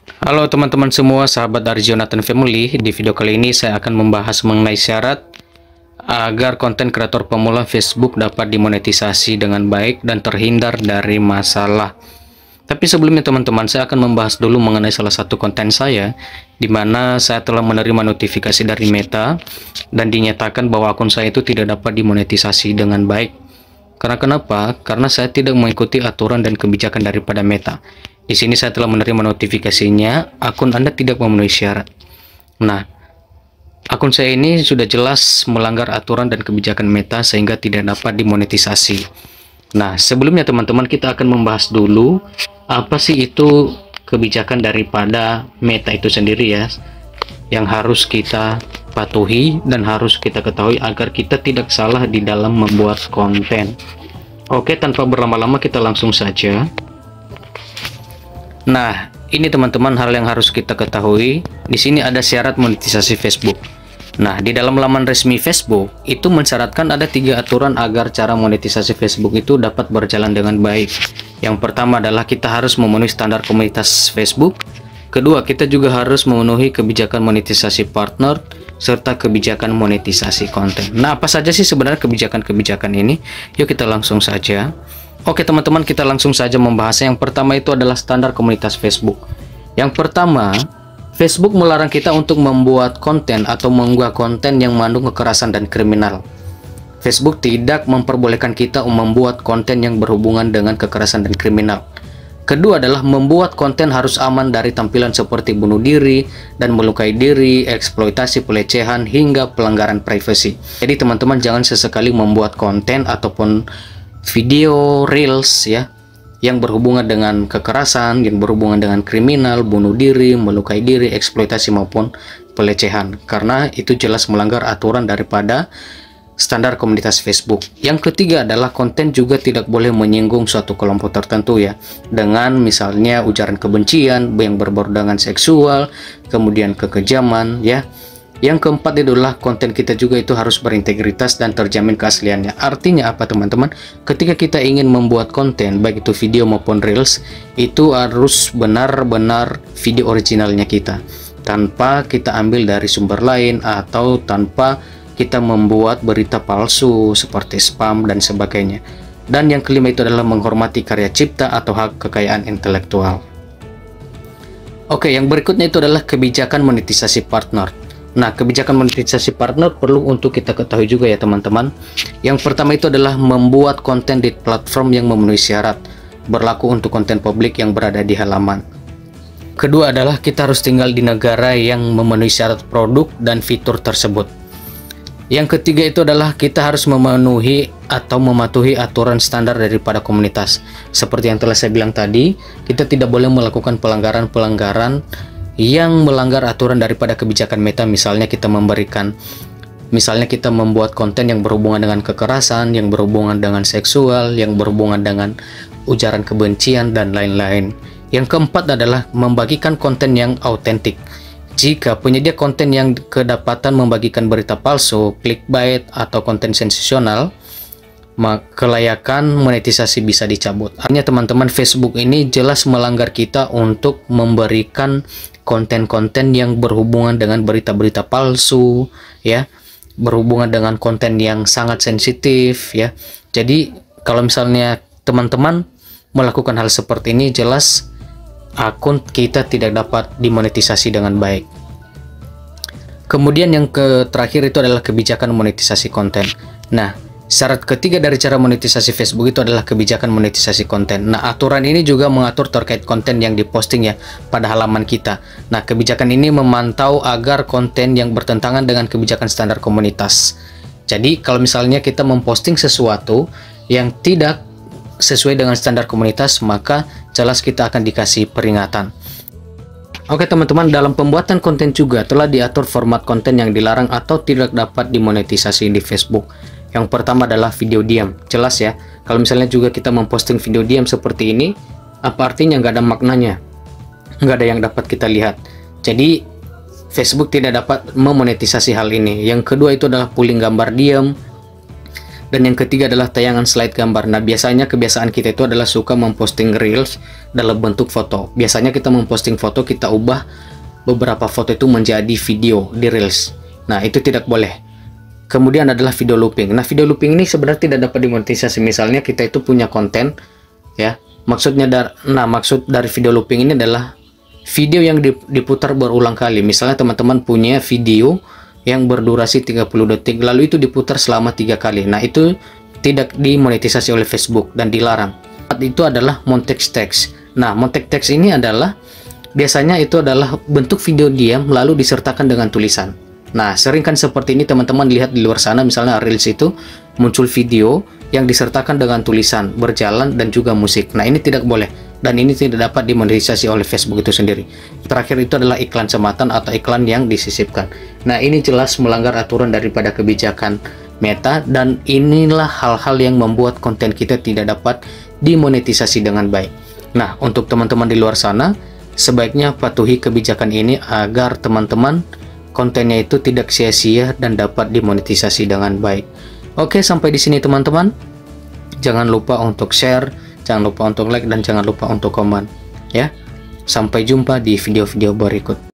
Halo teman-teman semua, sahabat dari Jonathan Family. Di video kali ini saya akan membahas mengenai syarat agar konten kreator pemula Facebook dapat dimonetisasi dengan baik dan terhindar dari masalah. Tapi sebelumnya teman-teman, saya akan membahas dulu mengenai salah satu konten saya, di mana saya telah menerima notifikasi dari Meta dan dinyatakan bahwa akun saya itu tidak dapat dimonetisasi dengan baik. Karena kenapa? Karena saya tidak mengikuti aturan dan kebijakan daripada Meta. Di sini saya telah menerima notifikasinya, akun Anda tidak memenuhi syarat. Nah, akun saya ini sudah jelas melanggar aturan dan kebijakan Meta sehingga tidak dapat dimonetisasi. Nah, sebelumnya teman-teman, kita akan membahas dulu apa sih itu kebijakan daripada Meta itu sendiri ya, yang harus kita patuhi dan harus kita ketahui agar kita tidak salah di dalam membuat konten. Oke, tanpa berlama-lama kita langsung saja. Nah, ini teman-teman hal yang harus kita ketahui. Di sini ada syarat monetisasi Facebook. Nah, di dalam laman resmi Facebook itu mensyaratkan ada 3 aturan agar cara monetisasi Facebook itu dapat berjalan dengan baik. Yang pertama adalah kita harus memenuhi standar komunitas Facebook. Kedua, kita juga harus memenuhi kebijakan monetisasi partner serta kebijakan monetisasi konten. Nah, apa saja sih sebenarnya kebijakan-kebijakan ini? Yuk kita langsung saja. Oke teman-teman, kita langsung saja membahasnya. Yang pertama itu adalah standar komunitas Facebook. Yang pertama, Facebook melarang kita untuk membuat konten atau mengunggah konten yang mengandung kekerasan dan kriminal. Facebook tidak memperbolehkan kita membuat konten yang berhubungan dengan kekerasan dan kriminal. Kedua adalah membuat konten harus aman dari tampilan seperti bunuh diri dan melukai diri, eksploitasi, pelecehan, hingga pelanggaran privasi. Jadi teman-teman jangan sesekali membuat konten ataupun video reels ya yang berhubungan dengan kekerasan, yang berhubungan dengan kriminal, bunuh diri, melukai diri, eksploitasi maupun pelecehan, karena itu jelas melanggar aturan daripada standar komunitas Facebook. Yang ketiga adalah konten juga tidak boleh menyinggung suatu kelompok tertentu ya, dengan misalnya ujaran kebencian yang berbau dengan seksual, kemudian kekejaman ya. Yang keempat adalah konten kita juga itu harus berintegritas dan terjamin keasliannya. Artinya apa teman-teman? Ketika kita ingin membuat konten, baik itu video maupun reels, itu harus benar-benar video originalnya kita, tanpa kita ambil dari sumber lain atau tanpa kita membuat berita palsu seperti spam dan sebagainya. Dan yang kelima itu adalah menghormati karya cipta atau hak kekayaan intelektual. Oke, yang berikutnya itu adalah kebijakan monetisasi partner. Nah, kebijakan monetisasi partner perlu untuk kita ketahui juga ya teman-teman. Yang pertama itu adalah membuat konten di platform yang memenuhi syarat, berlaku untuk konten publik yang berada di halaman. Kedua adalah kita harus tinggal di negara yang memenuhi syarat produk dan fitur tersebut. Yang ketiga itu adalah kita harus memenuhi atau mematuhi aturan standar daripada komunitas. Seperti yang telah saya bilang tadi, kita tidak boleh melakukan pelanggaran-pelanggaran yang melanggar aturan daripada kebijakan Meta. Misalnya kita membuat konten yang berhubungan dengan kekerasan, yang berhubungan dengan seksual, yang berhubungan dengan ujaran kebencian dan lain-lain. Yang keempat adalah membagikan konten yang autentik. Jika penyedia konten yang kedapatan membagikan berita palsu, clickbait atau konten sensasional, maka kelayakan monetisasi bisa dicabut. Artinya teman-teman, Facebook ini jelas melanggar kita untuk memberikan konten-konten yang berhubungan dengan berita-berita palsu ya, berhubungan dengan konten yang sangat sensitif ya. Jadi kalau misalnya teman-teman melakukan hal seperti ini, jelas akun kita tidak dapat dimonetisasi dengan baik. Kemudian yang terakhir itu adalah kebijakan monetisasi konten. Nah, syarat ketiga dari cara monetisasi Facebook itu adalah kebijakan monetisasi konten. Nah, aturan ini juga mengatur terkait konten yang diposting ya pada halaman kita. Nah, kebijakan ini memantau agar konten yang bertentangan dengan kebijakan standar komunitas. Jadi, kalau misalnya kita memposting sesuatu yang tidak sesuai dengan standar komunitas, maka jelas kita akan dikasih peringatan. Oke teman-teman, dalam pembuatan konten juga telah diatur format konten yang dilarang atau tidak dapat dimonetisasi di Facebook. Yang pertama adalah video diam. Jelas ya, kalau misalnya juga kita memposting video diam seperti ini, apa artinya? Nggak ada maknanya, nggak ada yang dapat kita lihat. Jadi Facebook tidak dapat memonetisasi hal ini. Yang kedua itu adalah pooling gambar diam. Dan yang ketiga adalah tayangan slide gambar. Nah, biasanya kebiasaan kita itu adalah suka memposting reels dalam bentuk foto. Biasanya kita memposting foto, kita ubah beberapa foto itu menjadi video di reels. Nah, itu tidak boleh. Kemudian adalah video looping. Nah, video looping ini sebenarnya tidak dapat dimonetisasi. Misalnya kita itu punya konten, ya. Maksud dari video looping ini adalah video yang diputar berulang kali. Misalnya teman-teman punya video yang berdurasi 30 detik, lalu itu diputar selama 3 kali. Nah, itu tidak dimonetisasi oleh Facebook dan dilarang. Itu adalah montage text. Nah, montage text ini adalah biasanya itu adalah bentuk video diam lalu disertakan dengan tulisan. Nah, sering kan seperti ini teman-teman lihat di luar sana, misalnya Reels itu muncul video yang disertakan dengan tulisan, berjalan, dan juga musik. Nah, ini tidak boleh. Dan ini tidak dapat dimonetisasi oleh Facebook itu sendiri. Terakhir itu adalah iklan sematan atau iklan yang disisipkan. Nah, ini jelas melanggar aturan daripada kebijakan Meta, dan inilah hal-hal yang membuat konten kita tidak dapat dimonetisasi dengan baik. Nah, untuk teman-teman di luar sana, sebaiknya patuhi kebijakan ini agar teman-teman kontennya itu tidak sia-sia dan dapat dimonetisasi dengan baik. Oke, sampai di sini teman-teman. Jangan lupa untuk share, jangan lupa untuk like, dan jangan lupa untuk komen, ya. Sampai jumpa di video-video berikut.